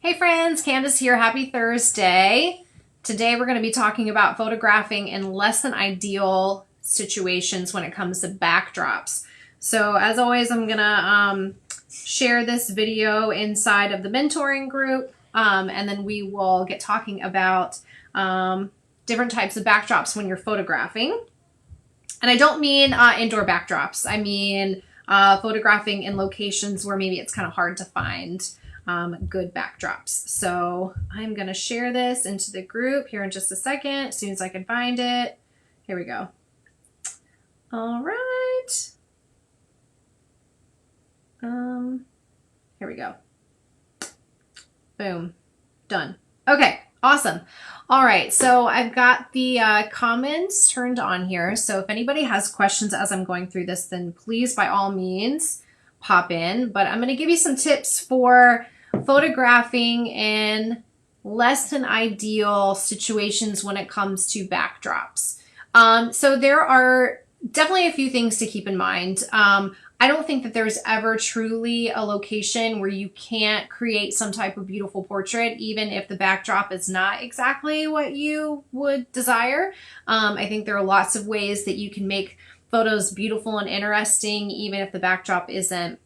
Hey friends, Candace here. Happy Thursday. Today we're going to be talking about photographing in less than ideal situations when it comes to backdrops. So as always, I'm going to share this video inside of the mentoring group, and then we will get talking about different types of backdrops when you're photographing. And I don't mean indoor backdrops. I mean photographing in locations where maybe it's kind of hard to find good backdrops. So I'm going to share this into the group here in just a second, as soon as I can find it. Here we go. All right. Here we go. Boom. Done. Okay. Awesome. All right, so I've got the comments turned on here. So if anybody has questions as I'm going through this, then please, by all means, pop in. But I'm going to give you some tips for photographing in less than ideal situations when it comes to backdrops. So there are definitely a few things to keep in mind. I don't think that there's ever truly a location where you can't create some type of beautiful portrait, even if the backdrop is not exactly what you would desire. I think there are lots of ways that you can make photos beautiful and interesting, even if the backdrop isn't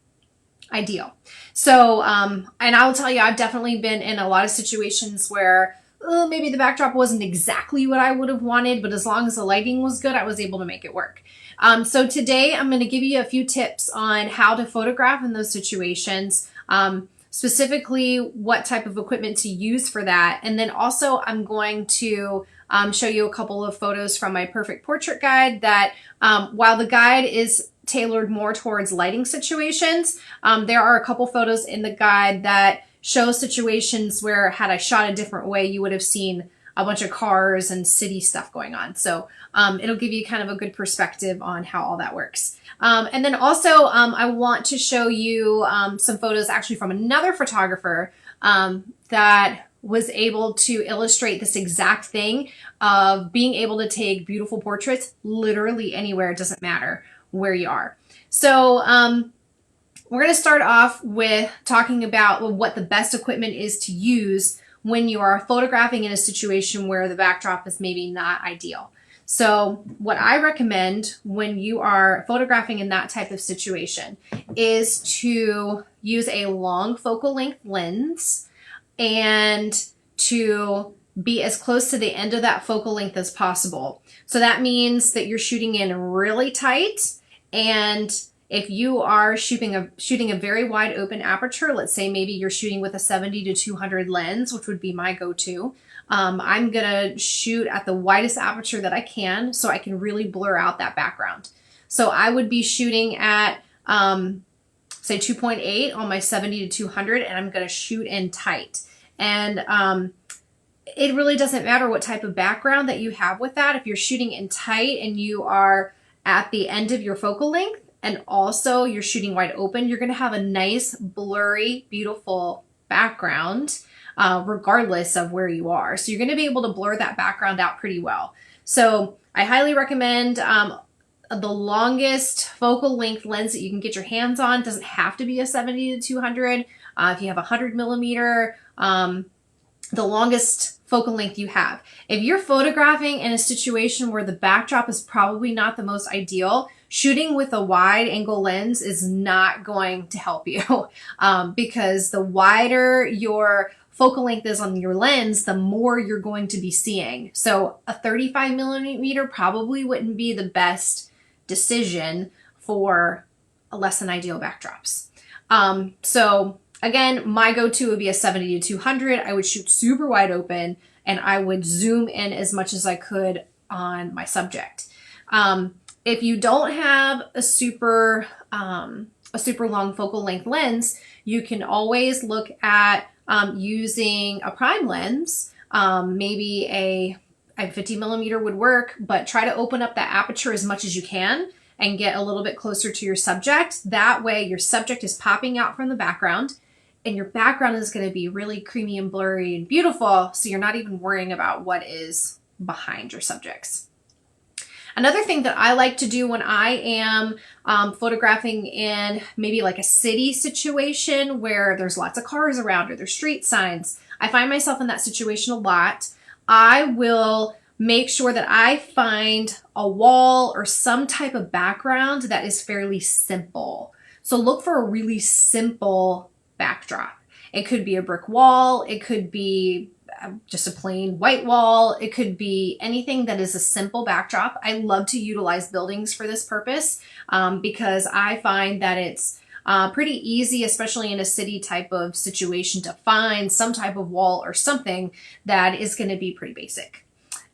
ideal. So, and I'll tell you, I've definitely been in a lot of situations where maybe the backdrop wasn't exactly what I would have wanted, but as long as the lighting was good, I was able to make it work. So today I'm going to give you a few tips on how to photograph in those situations, specifically what type of equipment to use for that. And then also I'm going to show you a couple of photos from my Perfect Portrait Guide that while the guide is tailored more towards lighting situations, there are a couple photos in the guide that show situations where had I shot a different way, you would have seen a bunch of cars and city stuff going on. So it'll give you kind of a good perspective on how all that works. And then also I want to show you some photos actually from another photographer that was able to illustrate this exact thing of being able to take beautiful portraits literally anywhere. It doesn't matter where you are. So we're going to start off with talking about what the best equipment is to use when you are photographing in a situation where the backdrop is maybe not ideal. So what I recommend when you are photographing in that type of situation is to use a long focal length lens and to be as close to the end of that focal length as possible. So that means that you're shooting in really tight, and if you are shooting a very wide open aperture, let's say maybe you're shooting with a 70 to 200 lens, which would be my go-to. I'm gonna shoot at the widest aperture that I can so I can really blur out that background. So I would be shooting at say 2.8 on my 70 to 200, and I'm gonna shoot in tight. And it really doesn't matter what type of background that you have with that. If you're shooting in tight and you are at the end of your focal length, and also you're shooting wide open, you're going to have a nice, blurry, beautiful background, regardless of where you are. So you're going to be able to blur that background out pretty well. So I highly recommend the longest focal length lens that you can get your hands on. It doesn't have to be a 70 to 200. If you have 100 millimeter, the longest focal length you have. If you're photographing in a situation where the backdrop is probably not the most ideal, shooting with a wide angle lens is not going to help you because the wider your focal length is on your lens, the more you're going to be seeing. So a 35 millimeter probably wouldn't be the best decision for less than ideal backdrops. So again, my go-to would be a 70 to 200. I would shoot super wide open and I would zoom in as much as I could on my subject. If you don't have a super long focal length lens, you can always look at using a prime lens. Maybe a 50 millimeter would work, but try to open up that aperture as much as you can and get a little bit closer to your subject. That way your subject is popping out from the background and your background is going to be really creamy and blurry and beautiful. So you're not even worrying about what is behind your subjects. Another thing that I like to do when I am photographing in maybe like a city situation where there's lots of cars around or there's street signs, I find myself in that situation a lot. I will make sure that I find a wall or some type of background that is fairly simple. So look for a really simple backdrop. It could be a brick wall. It could be just a plain white wall. It could be anything that is a simple backdrop. I love to utilize buildings for this purpose because I find that it's pretty easy, especially in a city type of situation, to find some type of wall or something that is going to be pretty basic.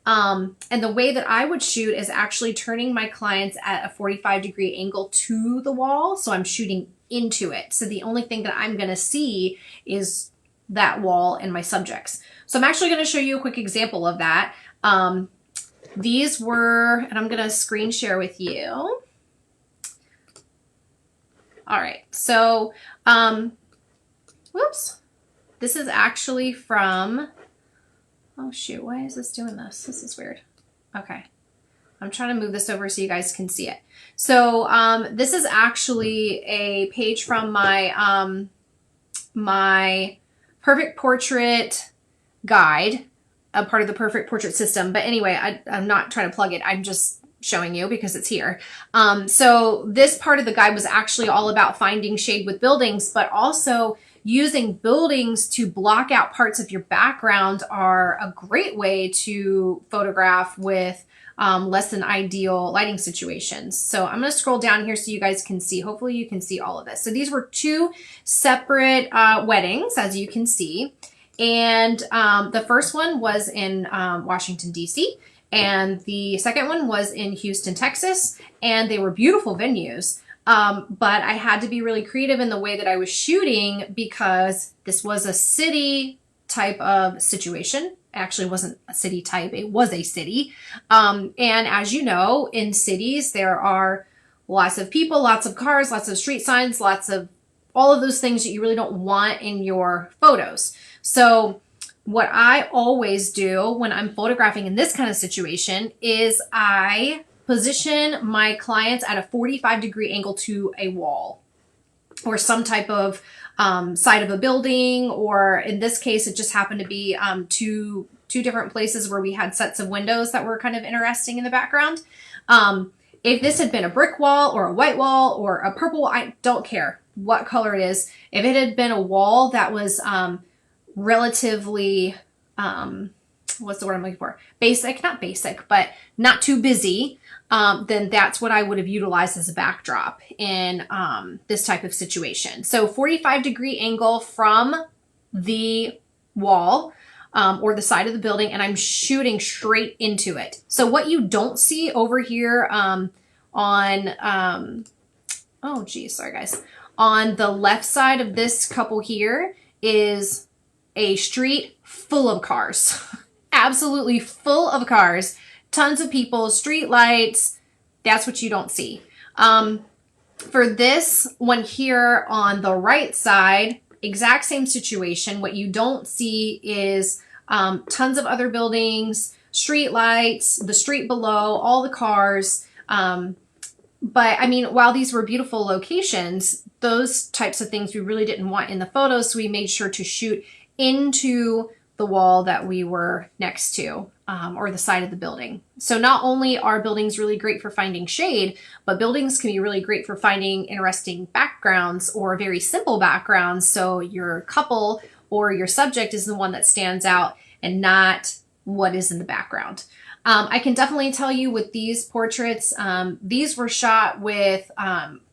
And the way that I would shoot is actually turning my clients at a 45-degree angle to the wall. So I'm shooting into it. So the only thing that I'm going to see is that wall and my subjects. So I'm actually going to show you a quick example of that. These were, and I'm going to screen share with you. All right. So, whoops. This is actually from, oh shoot, why is this doing this? This is weird. Okay. I'm trying to move this over so you guys can see it. So this is actually a page from my my Perfect Portrait guide, a part of the Perfect Portrait system. But anyway, I'm not trying to plug it. I'm just showing you because it's here. So this part of the guide was actually all about finding shade with buildings, but also using buildings to block out parts of your background are a great way to photograph with less than ideal lighting situations. So I'm going to scroll down here so you guys can see. Hopefully you can see all of this. So these were two separate weddings, as you can see. And the first one was in Washington, D.C., and the second one was in Houston, Texas, and they were beautiful venues. But I had to be really creative in the way that I was shooting because this was a city type of situation. Actually wasn't a city type, it was a city. And as you know, in cities, there are lots of people, lots of cars, lots of street signs, lots of all of those things that you really don't want in your photos. So what I always do when I'm photographing in this kind of situation is I position my clients at a 45-degree angle to a wall or some type of side of a building, or in this case, it just happened to be two different places where we had sets of windows that were kind of interesting in the background. If this had been a brick wall or a white wall or a purple wall, I don't care what color it is. If it had been a wall that was relatively, what's the word I'm looking for? Basic, not basic, but not too busy, then that's what I would have utilized as a backdrop in this type of situation. So 45-degree angle from the wall or the side of the building, and I'm shooting straight into it. So what you don't see over here on, oh geez, sorry guys, on the left side of this couple here is a street full of cars, absolutely full of cars, tons of people, street lights. That's what you don't see. For this one here on the right side, exact same situation. What you don't see is tons of other buildings, street lights, the street below, all the cars. But I mean, while these were beautiful locations, those types of things we really didn't want in the photos. So we made sure to shoot into the wall that we were next to, or the side of the building. So not only are buildings really great for finding shade, but buildings can be really great for finding interesting backgrounds or very simple backgrounds. So your couple or your subject is the one that stands out and not what is in the background. I can definitely tell you with these portraits, these were shot with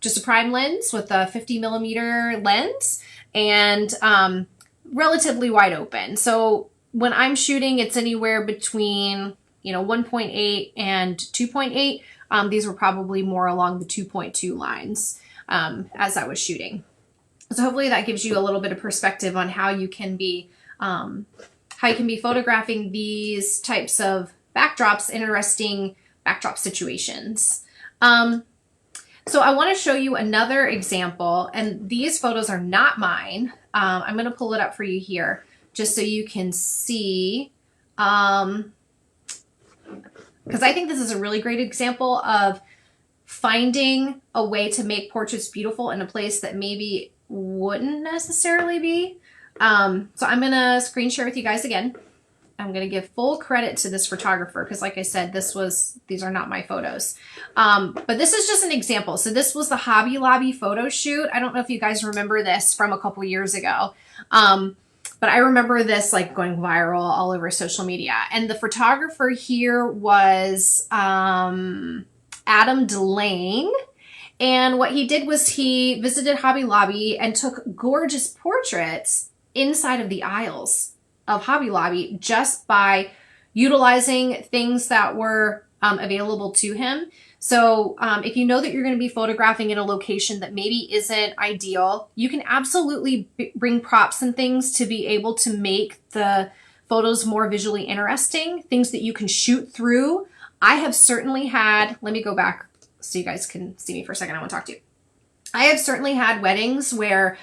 just a prime lens with a 50mm lens and relatively wide open. So when I'm shooting, it's anywhere between, 1.8 and 2.8. These were probably more along the 2.2 lines as I was shooting. So hopefully that gives you a little bit of perspective on how you can be photographing these types of backdrops, interesting backdrop situations. So I want to show you another example, and these photos are not mine. I'm going to pull it up for you here just so you can see. because I think this is a really great example of finding a way to make portraits beautiful in a place that maybe wouldn't necessarily be. So I'm going to screen share with you guys again. I'm going to give full credit to this photographer because, like I said, these are not my photos. But this is just an example. So this was the Hobby Lobby photo shoot. I don't know if you guys remember this from a couple years ago. But I remember this like going viral all over social media. And the photographer here was Adam Delane. And what he did was he visited Hobby Lobby and took gorgeous portraits inside of the aisles of Hobby Lobby just by utilizing things that were available to him. So if you know that you're going to be photographing in a location that maybe isn't ideal, you can absolutely bring props and things to be able to make the photos more visually interesting, things that you can shoot through. I have certainly had, let me go back so you guys can see me for a second. I want to talk to you. I have certainly had weddings where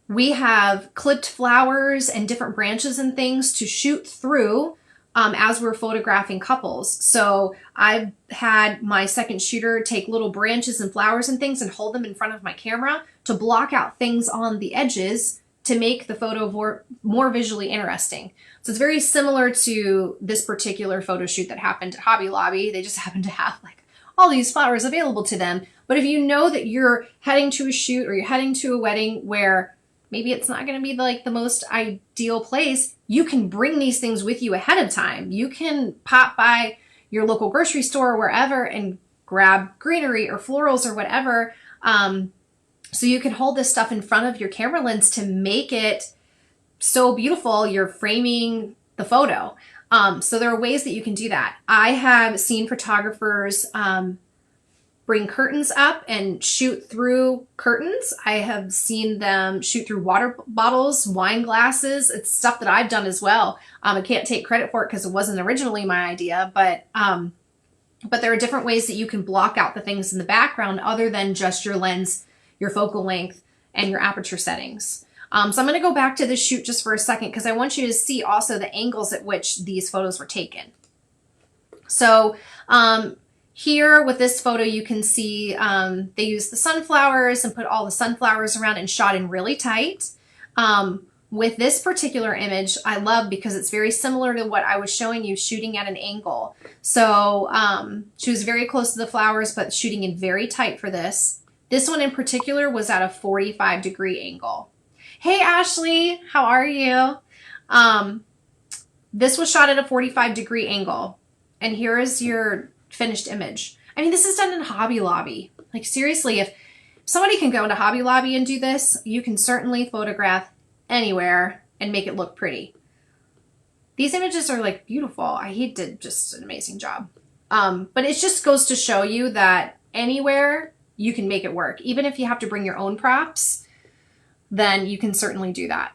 we have clipped flowers and different branches and things to shoot through as we're photographing couples. So I've had my second shooter take little branches and flowers and things and hold them in front of my camera to block out things on the edges to make the photo more visually interesting. So it's very similar to this particular photo shoot that happened at Hobby Lobby. They just happen to have like all these flowers available to them. But if you know that you're heading to a shoot or you're heading to a wedding where maybe it's not going to be like the most ideal place, you can bring these things with you ahead of time. You can pop by your local grocery store or wherever and grab greenery or florals or whatever. So you can hold this stuff in front of your camera lens to make it so beautiful you're framing the photo. So there are ways that you can do that. I have seen photographers bring curtains up and shoot through curtains. I have seen them shoot through water bottles, wine glasses. It's stuff that I've done as well. I can't take credit for it because it wasn't originally my idea, but there are different ways that you can block out the things in the background other than just your lens, your focal length, and your aperture settings. So I'm going to go back to the shoot just for a second because I want you to see also the angles at which these photos were taken. So here with this photo, you can see they used the sunflowers and put all the sunflowers around and shot in really tight. With this particular image, I love because it's very similar to what I was showing you shooting at an angle. So she was very close to the flowers, but shooting in very tight for this. This one in particular was at a 45-degree angle. Hey, Ashley, how are you? This was shot at a 45-degree angle. And here is your finished image. I mean, this is done in Hobby Lobby. Like seriously, if somebody can go into Hobby Lobby and do this, you can certainly photograph anywhere and make it look pretty. These images are like beautiful. He did just an amazing job. But it just goes to show you that anywhere you can make it work. Even if you have to bring your own props, then you can certainly do that.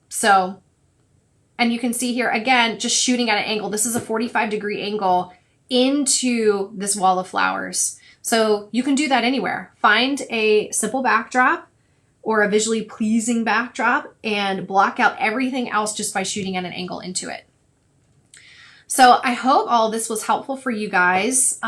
So, and you can see here again, just shooting at an angle. This is a 45-degree angle into this wall of flowers. So you can do that anywhere. Find a simple backdrop or a visually pleasing backdrop and block out everything else just by shooting at an angle into it. So I hope all this was helpful for you guys.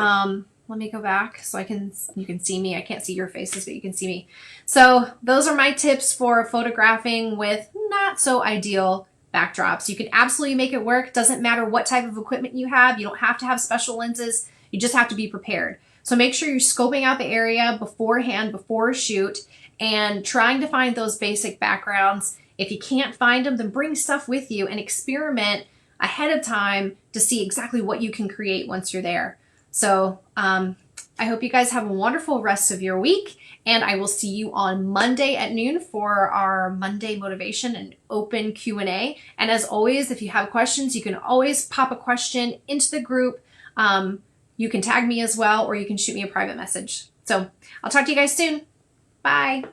Let me go back so you can see me. I can't see your faces, but you can see me. So those are my tips for photographing with not so ideal backdrops. You can absolutely make it work. Doesn't matter what type of equipment you have. You don't have to have special lenses. You just have to be prepared. So make sure you're scoping out the area beforehand, before a shoot, and trying to find those basic backgrounds. If you can't find them, then bring stuff with you and experiment ahead of time to see exactly what you can create once you're there. So I hope you guys have a wonderful rest of your week, and I will see you on Monday at noon for our Monday motivation and open Q&A. And as always, if you have questions, you can always pop a question into the group. You can tag me as well, or you can shoot me a private message. So I'll talk to you guys soon. Bye.